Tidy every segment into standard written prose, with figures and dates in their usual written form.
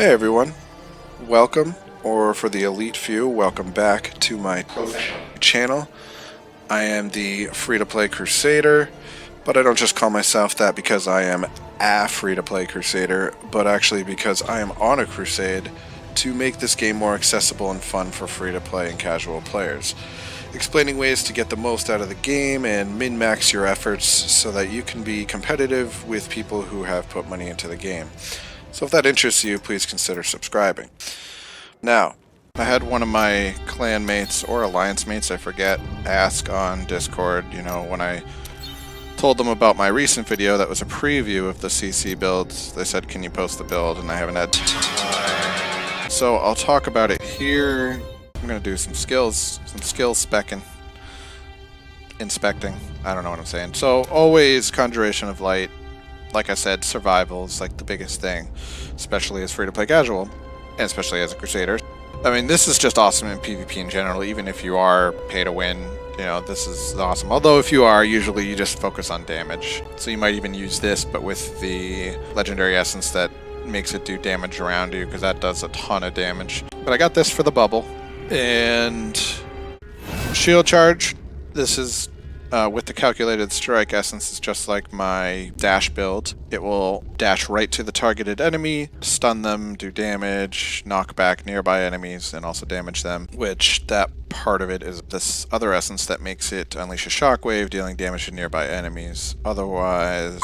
Hey everyone, welcome, or for the elite few, welcome back to my channel. I am the free-to-play Crusader, but I don't just call myself that because I am a free-to-play Crusader, but actually because I am on a crusade to make this game more accessible and fun for free-to-play and casual players, explaining ways to get the most out of the game and min-max your efforts so that you can be competitive with people who have put money into the game. So if that interests you, please consider subscribing. Now, I had one of my clan mates, or alliance mates, I forget, ask on Discord, when I told them about my recent video that was a preview of the CC builds. They said, can you post the build? And I haven't had time. So I'll talk about it here. I'm going to do some skills inspecting. I don't know what I'm saying. So always Conjuration of Light. Like I said, survival is like the biggest thing, especially as free-to-play casual, and especially as a Crusader. I mean, this is just awesome in PvP in general, even if you are pay to win, this is awesome. Although if you are, usually you just focus on damage. So you might even use this, but with the legendary essence that makes it do damage around you, because that does a ton of damage. But I got this for the bubble. And shield charge, this is with the calculated strike essence, is just like my dash build. It will dash right to the targeted enemy, stun them, do damage, knock back nearby enemies, and also damage them, which that part of it is this other essence that makes it unleash a shockwave, dealing damage to nearby enemies. Otherwise...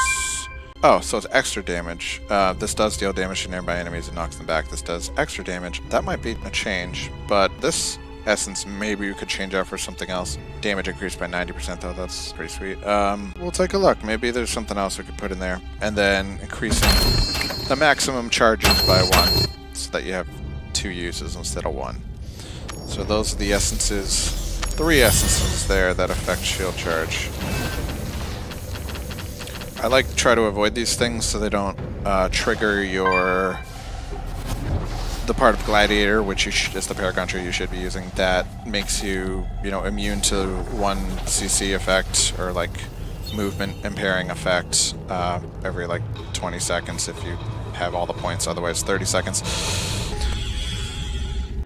oh, so it's extra damage. This does deal damage to nearby enemies and knocks them back. This does extra damage. That might be a change, but this essence maybe we could change out for something else. Damage increased by 90% though, that's pretty sweet. We'll take a look. Maybe there's something else we could put in there. And then increasing the maximum charges by 1 so that you have 2 uses instead of 1. So those are the essences, 3 essences there that affect shield charge. I like to try to avoid these things so they don't trigger the part of Gladiator, which is the Paragon tree you should be using, that makes you, immune to 1 CC effect, or like movement impairing effect, every like 20 seconds if you have all the points, otherwise 30 seconds.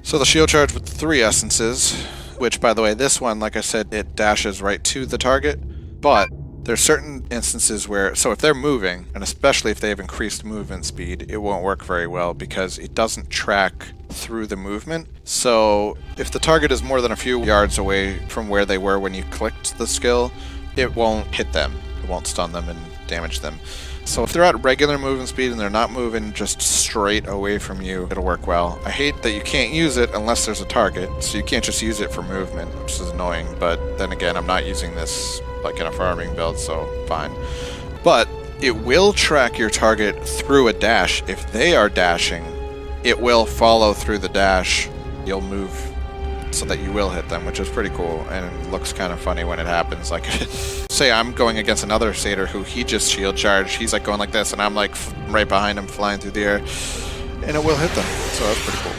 So the shield charge with 3 essences, which by the way, this one, like I said, it dashes right to the target, but there's certain instances where, so if they're moving, and especially if they have increased movement speed, it won't work very well because it doesn't track through the movement. So if the target is more than a few yards away from where they were when you clicked the skill, it won't hit them. It won't stun them and damage them. So if they're at regular movement speed and they're not moving just straight away from you, it'll work well. I hate that you can't use it unless there's a target, so you can't just use it for movement, which is annoying, but then again, I'm not using this like in a farming build, so fine. But it will track your target through a dash. If they are dashing, it will follow through the dash. You'll move so that you will hit them, which is pretty cool, and it looks kind of funny when it happens. Like, say I'm going against another Satyr who he just shield charged, he's like going like this, and I'm like right behind him flying through the air, and it will hit them, so that's pretty cool.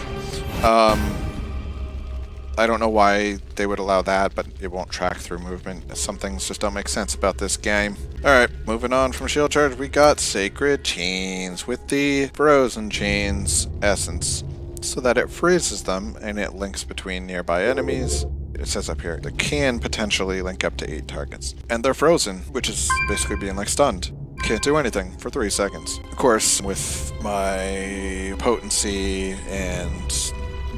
I don't know why they would allow that, but it won't track through movement. Some things just don't make sense about this game. Alright, moving on from shield charge, we got Sacred Chains with the Frozen Chains essence, so that it freezes them and it links between nearby enemies. It says up here, it can potentially link up to 8 targets. And they're frozen, which is basically being like stunned. Can't do anything for 3 seconds. Of course, with my potency and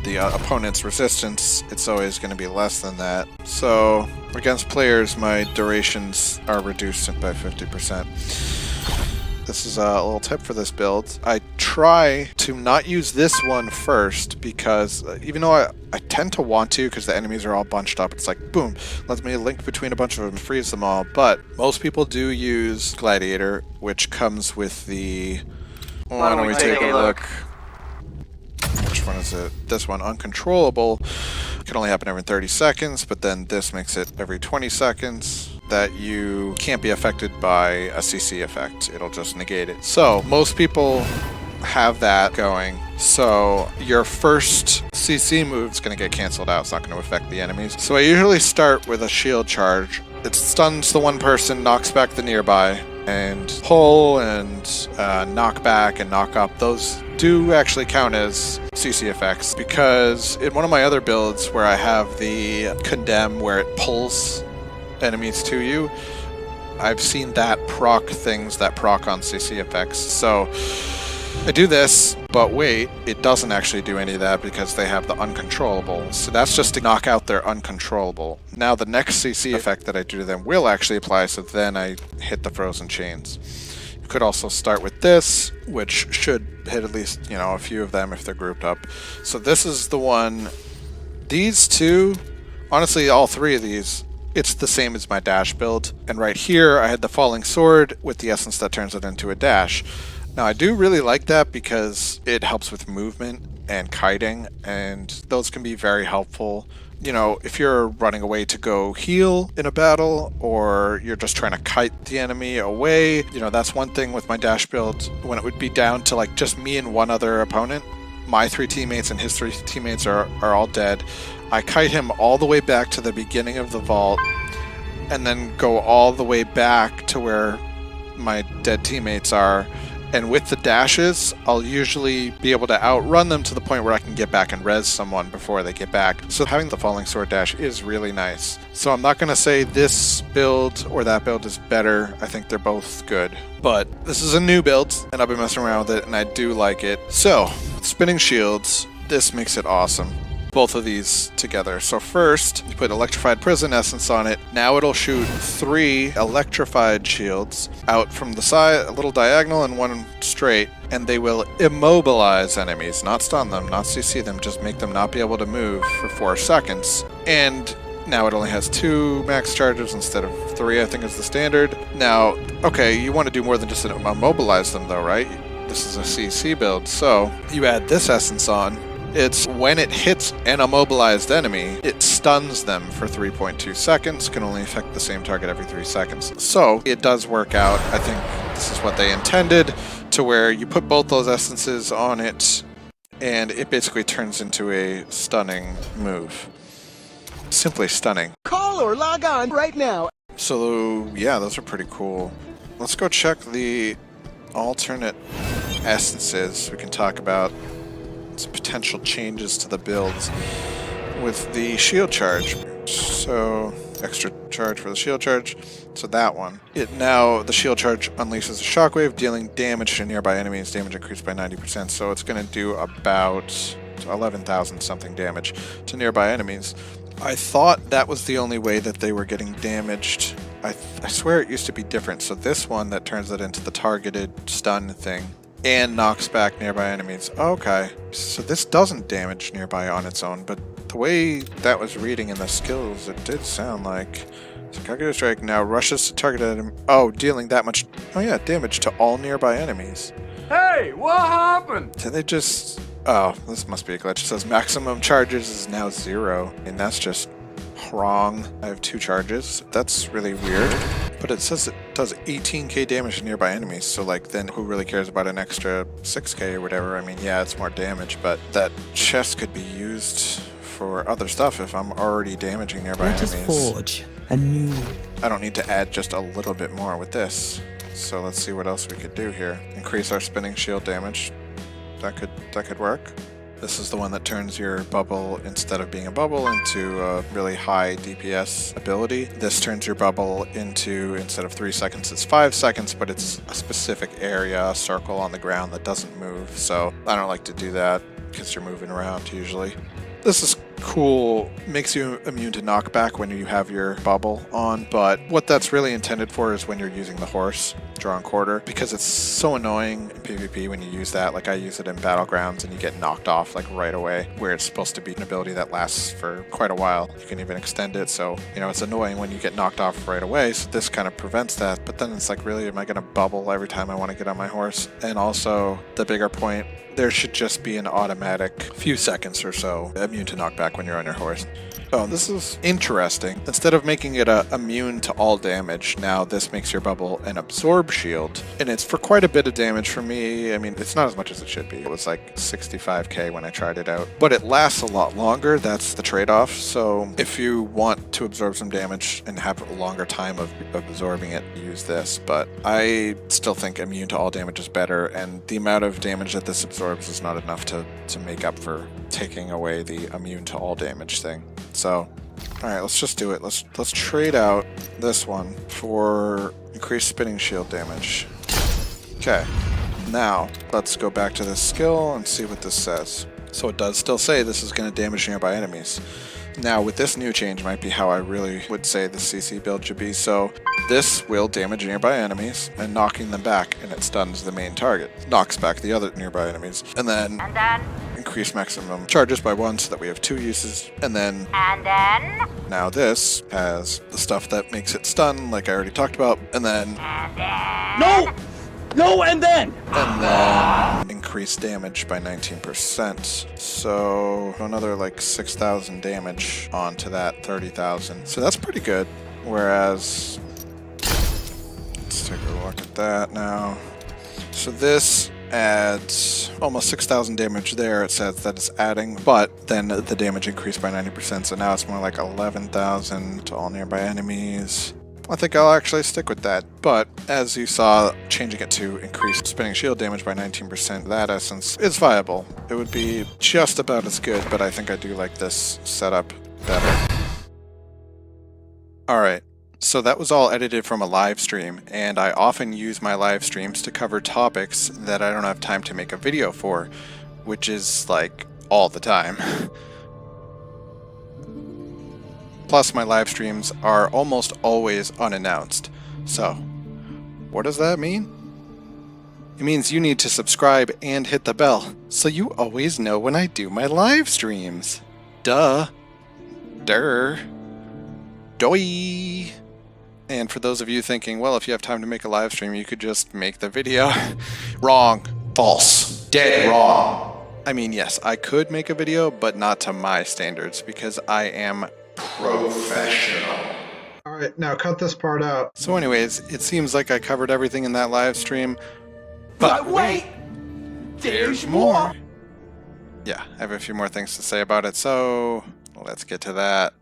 the opponent's resistance, it's always going to be less than that. So against players, my durations are reduced by 50%. This is a little tip for this build. I try to not use this one first because even though I tend to want to, because the enemies are all bunched up, it's like boom, let me link between a bunch of them and freeze them all. But most people do use Gladiator, which comes with the... why don't we take a look? Which one is it? This one, Uncontrollable. It can only happen every 30 seconds, but then this makes it every 20 seconds. That you can't be affected by a CC effect. It'll just negate it. So most people have that going. So your first CC move is going to get canceled out. It's not going to affect the enemies. So I usually start with a shield charge. It stuns the one person, knocks back the nearby, and pull and knock back and knock up. Those do actually count as CC effects, because in one of my other builds where I have the condemn where it pulls enemies to you, I've seen that proc things that proc on CC effects. So I do this, but wait, it doesn't actually do any of that because they have the uncontrollable. So that's just to knock out their uncontrollable. Now the next CC effect that I do to them will actually apply, so then I hit the frozen chains. You could also start with this, which should hit at least, you know, a few of them if they're grouped up. So this is the one. These two, honestly, all three of these, it's the same as my dash build. And right here, I had the falling sword with the essence that turns it into a dash. Now, I do really like that because it helps with movement and kiting, and those can be very helpful. You know, if you're running away to go heal in a battle, or you're just trying to kite the enemy away, you know, that's one thing with my dash build. When it would be down to like just me and one other opponent, my 3 teammates and his 3 teammates are all dead. I kite him all the way back to the beginning of the vault, and then go all the way back to where my dead teammates are. And with the dashes, I'll usually be able to outrun them to the point where I can get back and res someone before they get back. So having the falling sword dash is really nice. So I'm not going to say this build or that build is better. I think they're both good. But this is a new build, and I've been messing around with it, and I do like it. So, spinning shields, this makes it awesome. Both of these together. So first, you put electrified prison essence on it. Now it'll shoot 3 electrified shields out from the side, a little diagonal and one straight, and they will immobilize enemies, not stun them, not CC them, just make them not be able to move for 4 seconds. And now it only has 2 max charges instead of 3, I think is the standard. Now, okay, you want to do more than just immobilize them though, right? This is a CC build, so you add this essence on. It's when it hits an immobilized enemy, it stuns them for 3.2 seconds, can only affect the same target every 3 seconds. So it does work out. I think this is what they intended, to where you put both those essences on it, and it basically turns into a stunning move. Simply stunning. Call or log on right now. So yeah, those are pretty cool. Let's go check the alternate essences. We can talk about some potential changes to the builds with the shield charge. So extra charge for the shield charge. So that one. Now the shield charge unleashes a shockwave, dealing damage to nearby enemies. Damage increased by 90%. So it's going to do about 11,000 something damage to nearby enemies. I thought that was the only way that they were getting damaged. I swear it used to be different. So this one that turns it into the targeted stun thing and knocks back nearby enemies. Okay, so this doesn't damage nearby on its own, but the way that was reading in the skills, it did sound like... So Calculated Strike now rushes to targeted enemy. Oh, dealing that much... Oh yeah, damage to all nearby enemies. Hey, what happened? Did they just... Oh, this must be a glitch. It says maximum charges is now 0, and that's just wrong. I have 2 charges. That's really weird. But it says it does 18k damage to nearby enemies, so like then who really cares about an extra 6k or whatever? I mean, yeah, it's more damage, but that chest could be used for other stuff if I'm already damaging nearby enemies. Let us forge a new... I don't need to add just a little bit more with this. So let's see what else we could do here. Increase our spinning shield damage. That could work. This is the one that turns your bubble, instead of being a bubble, into a really high DPS ability. This turns your bubble into, instead of 3 seconds, it's 5 seconds, but it's a specific area, a circle on the ground that doesn't move. So I don't like to do that because you're moving around usually. This is cool, makes you immune to knockback when you have your bubble on, but what that's really intended for is when you're using the horse, drawn quarter, because it's so annoying in PvP when you use that. Like I use it in Battlegrounds and you get knocked off like right away, where it's supposed to be an ability that lasts for quite a while. You can even extend it, so you know it's annoying when you get knocked off right away, so this kind of prevents that. But then it's like, really, am I going to bubble every time I want to get on my horse? And also, the bigger point, there should just be an automatic few seconds or so immune to knockback when you're on your horse. Oh, this is interesting. Instead of making it immune to all damage, now this makes your bubble an absorb shield. And it's for quite a bit of damage for me. I mean, it's not as much as it should be. It was like 65k when I tried it out. But it lasts a lot longer. That's the trade-off. So if you want to absorb some damage and have a longer time of absorbing it, use this. But I still think immune to all damage is better. And the amount of damage that this absorbs is not enough to make up for taking away the immune to all damage thing. So, alright, let's just do it. Let's trade out this one for increased spinning shield damage. Okay, now let's go back to this skill and see what this says. So it does still say this is going to damage nearby enemies. Now with this new change might be how I really would say the CC build should be. So this will damage nearby enemies and knocking them back, and it stuns the main target. Knocks back the other nearby enemies. And then increase maximum charges by 1 so that we have 2 uses. And then now this has the stuff that makes it stun, like I already talked about. And then And then increase damage by 19%. So another like 6,000 damage onto that 30,000. So that's pretty good. Whereas, let's take a look at that now. So this adds almost 6,000 damage there. It says that it's adding, but then the damage increased by 90%. So now it's more like 11,000 to all nearby enemies. I think I'll actually stick with that, but as you saw, changing it to increased spinning shield damage by 19%, that essence is viable. It would be just about as good, but I think I do like this setup better. Alright, so that was all edited from a live stream, and I often use my live streams to cover topics that I don't have time to make a video for, which is like all the time. Plus, my live streams are almost always unannounced. So, what does that mean? It means you need to subscribe and hit the bell, so you always know when I do my live streams. Duh. Durr. Doi. And for those of you thinking, well, if you have time to make a live stream, you could just make the video. Wrong. False. Dead wrong. I mean, yes, I could make a video, but not to my standards, because I am professional. Alright, now cut this part out. So anyways, it seems like I covered everything in that live stream. But wait! There's more! Yeah, I have a few more things to say about it, so let's get to that.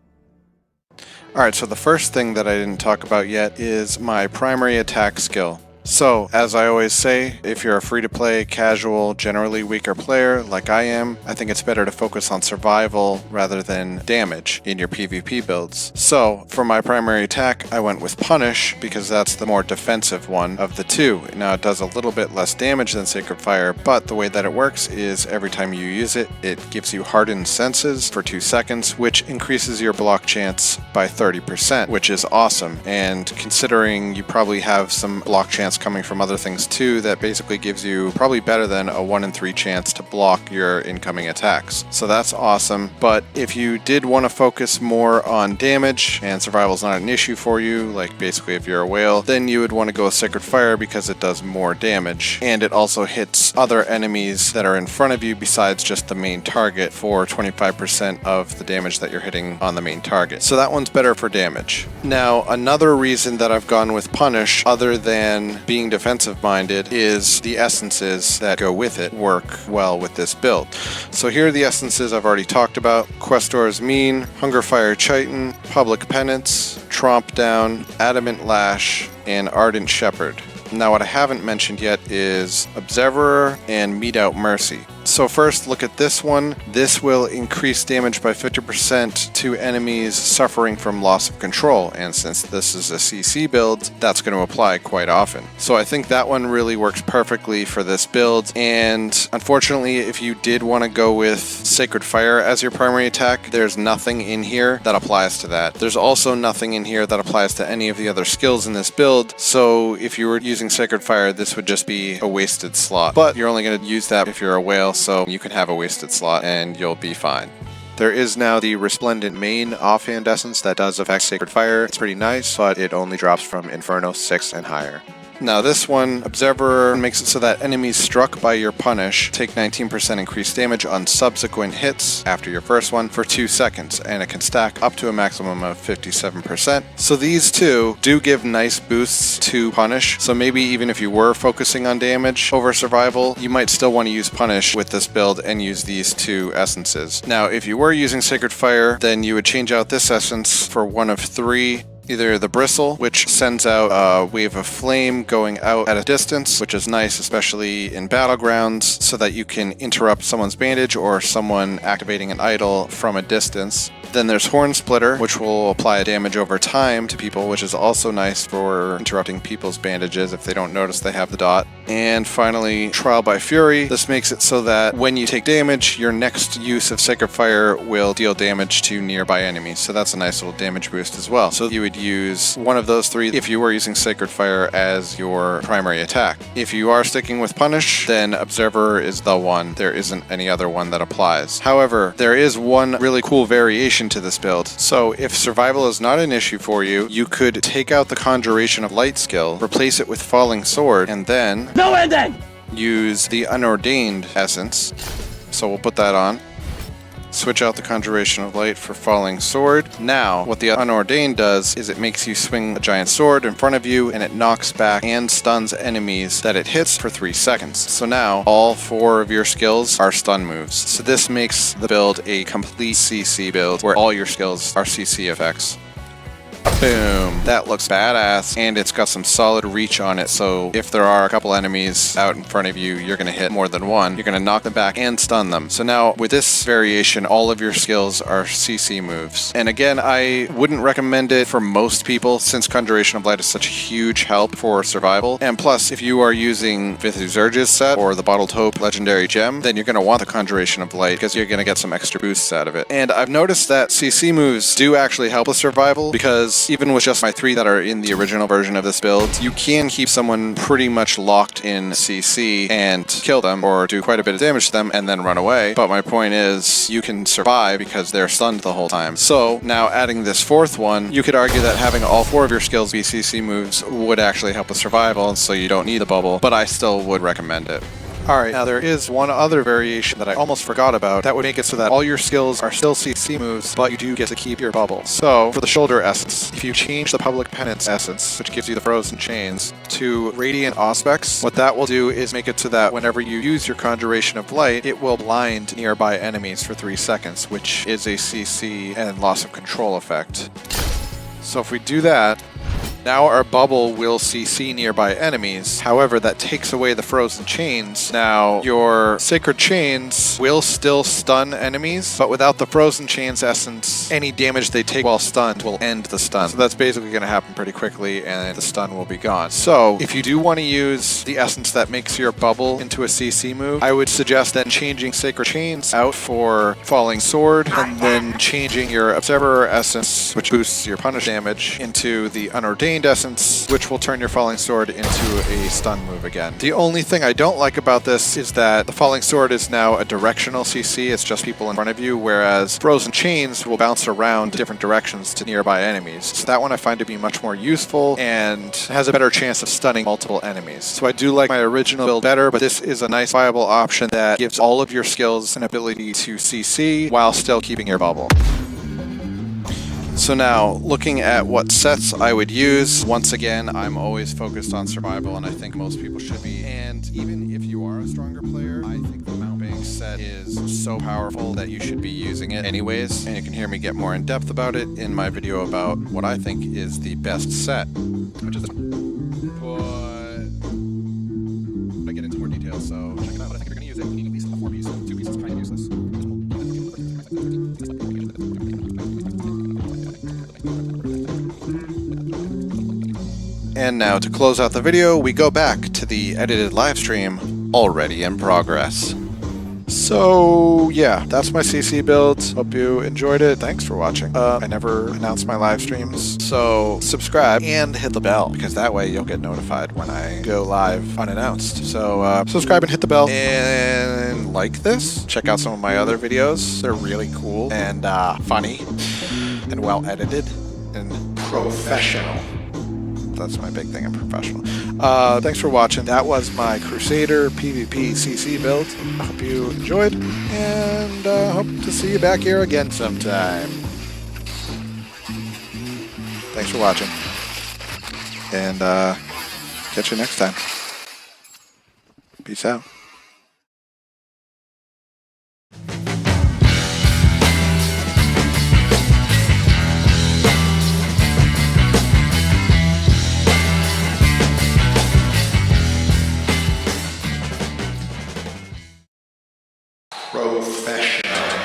Alright, so the first thing that I didn't talk about yet is my primary attack skill. So, as I always say, if you're a free-to-play, casual, generally weaker player like I am, I think it's better to focus on survival rather than damage in your PvP builds. So, for my primary attack, I went with Punish because that's the more defensive one of the two. Now, it does a little bit less damage than Sacred Fire, but the way that it works is every time you use it, it gives you Hardened Senses for 2 seconds, which increases your block chance by 30%, which is awesome. And considering you probably have some block chance coming from other things too, that basically gives you probably better than a 1 in 3 chance to block your incoming attacks. So that's awesome. But if you did want to focus more on damage and survival is not an issue for you, like basically if you're a whale, then you would want to go with Sacred Fire because it does more damage. And it also hits other enemies that are in front of you besides just the main target for 25% of the damage that you're hitting on the main target. So that one's better for damage. Now, another reason that I've gone with Punish, other than being defensive minded, is the essences that go with it work well with this build. So here are the essences I've already talked about: Questor's Mean, Hungerfire Chitin, Public Penance, Trompdown, Adamant Lash, and Ardent Shepherd. Now what I haven't mentioned yet is Observer and Mete Out Mercy. So first, look at this one. This will increase damage by 50% to enemies suffering from loss of control, and since this is a CC build, that's going to apply quite often. So I think that one really works perfectly for this build, and unfortunately, if you did want to go with Sacred Fire as your primary attack, there's nothing in here that applies to that. There's also nothing in here that applies to any of the other skills in this build, so if you were using Sacred Fire, this would just be a wasted slot. But you're only going to use that if you're a whale, so you can have a wasted slot and you'll be fine. There is now the Resplendent main offhand essence that does affect Sacred Fire. It's pretty nice, but it only drops from Inferno 6 and higher. Now this one, Observer, makes it so that enemies struck by your punish take 19% increased damage on subsequent hits after your first one for 2 seconds, and it can stack up to a maximum of 57%. So these two do give nice boosts to punish, so maybe even if you were focusing on damage over survival, you might still want to use punish with this build and use these two essences. Now if you were using Sacred Fire, then you would change out this essence for one of three. Either the Bristle, which sends out a wave of flame going out at a distance, which is nice, especially in battlegrounds, so that you can interrupt someone's bandage or someone activating an idol from a distance. Then there's Horn Splitter, which will apply damage over time to people, which is also nice for interrupting people's bandages if they don't notice they have the dot. And finally, Trial by Fury. This makes it so that when you take damage, your next use of Sacred Fire will deal damage to nearby enemies. So that's a nice little damage boost as well. So you would use one of those three if you were using Sacred Fire as your primary attack. If you are sticking with Punish, then Observer is the one. There isn't any other one that applies. However, there is one really cool variation to this build. So if survival is not an issue for you, you could take out the Conjuration of Light skill, replace it with Falling Sword, and then use the Unordained essence. So we'll put that on. Switch out the Conjuration of Light for Falling Sword. Now, what the Unordained does is it makes you swing a giant sword in front of you, and it knocks back and stuns enemies that it hits for 3 seconds. So now, all 4 of your skills are stun moves. So this makes the build a complete CC build, where all your skills are CC effects. Boom. That looks badass, and it's got some solid reach on it, so if there are a couple enemies out in front of you, you're going to hit more than one. You're going to knock them back and stun them. So now, with this variation, all of your skills are CC moves. And again, I wouldn't recommend it for most people, since Conjuration of Light is such a huge help for survival. And plus, if you are using Vithuzurge's set, or the Bottled Hope Legendary Gem, then you're going to want the Conjuration of Light, because you're going to get some extra boosts out of it. And I've noticed that CC moves do actually help with survival, because even with just my 3 that are in the original version of this build, you can keep someone pretty much locked in CC and kill them or do quite a bit of damage to them and then run away. But my point is, you can survive because they're stunned the whole time. So now adding this 4th one, you could argue that having all 4 of your skills be CC moves would actually help with survival, so you don't need the bubble, but I still would recommend it. Alright, now there is one other variation that I almost forgot about that would make it so that all your skills are still CC moves, but you do get to keep your bubble. So, for the Shoulder Essence, if you change the Public Penance Essence, which gives you the Frozen Chains, to Radiant Auspex, what that will do is make it so that whenever you use your Conjuration of Light, it will blind nearby enemies for 3 seconds, which is a CC and loss of control effect. So if we do that, now our bubble will CC nearby enemies. However, that takes away the Frozen Chains. Now, your Sacred Chains will still stun enemies, but without the Frozen Chains essence, any damage they take while stunned will end the stun. So that's basically going to happen pretty quickly, and the stun will be gone. So, if you do want to use the essence that makes your bubble into a CC move, I would suggest then changing Sacred Chains out for Falling Sword, and then changing your Observer essence, which boosts your punish damage, into the Unordained essence, which will turn your Falling Sword into a stun move again. The only thing I don't like about this is that the Falling Sword is now a directional CC, it's just people in front of you, whereas Frozen Chains will bounce around different directions to nearby enemies. So that one I find to be much more useful and has a better chance of stunning multiple enemies. So I do like my original build better, but this is a nice viable option that gives all of your skills an ability to CC while still keeping your bubble. So now, looking at what sets I would use, once again, I'm always focused on survival, and I think most people should be. And even if you are a stronger player, I think the Mount Bank set is so powerful that you should be using it anyways. And you can hear me get more in depth about it in my video about what I think is the best set, which is this one. But I get into more detail, so check it out. But I think if you're going to use it, you need at least 4 pieces. 2 pieces is kind of useless. And now, to close out the video, we go back to the edited live stream already in progress. So yeah, that's my CC build. Hope you enjoyed it. Thanks for watching. I never announce my live streams, so subscribe and hit the bell, because that way you'll get notified when I go live unannounced. So subscribe and hit the bell, and like this. Check out some of my other videos. They're really cool and funny and well edited and professional. That's my big thing. I'm professional. Thanks for watching. That was my Crusader PVP CC build. I hope you enjoyed, and hope to see you back here again sometime. Thanks for watching, and catch you next time. Peace out. Professional.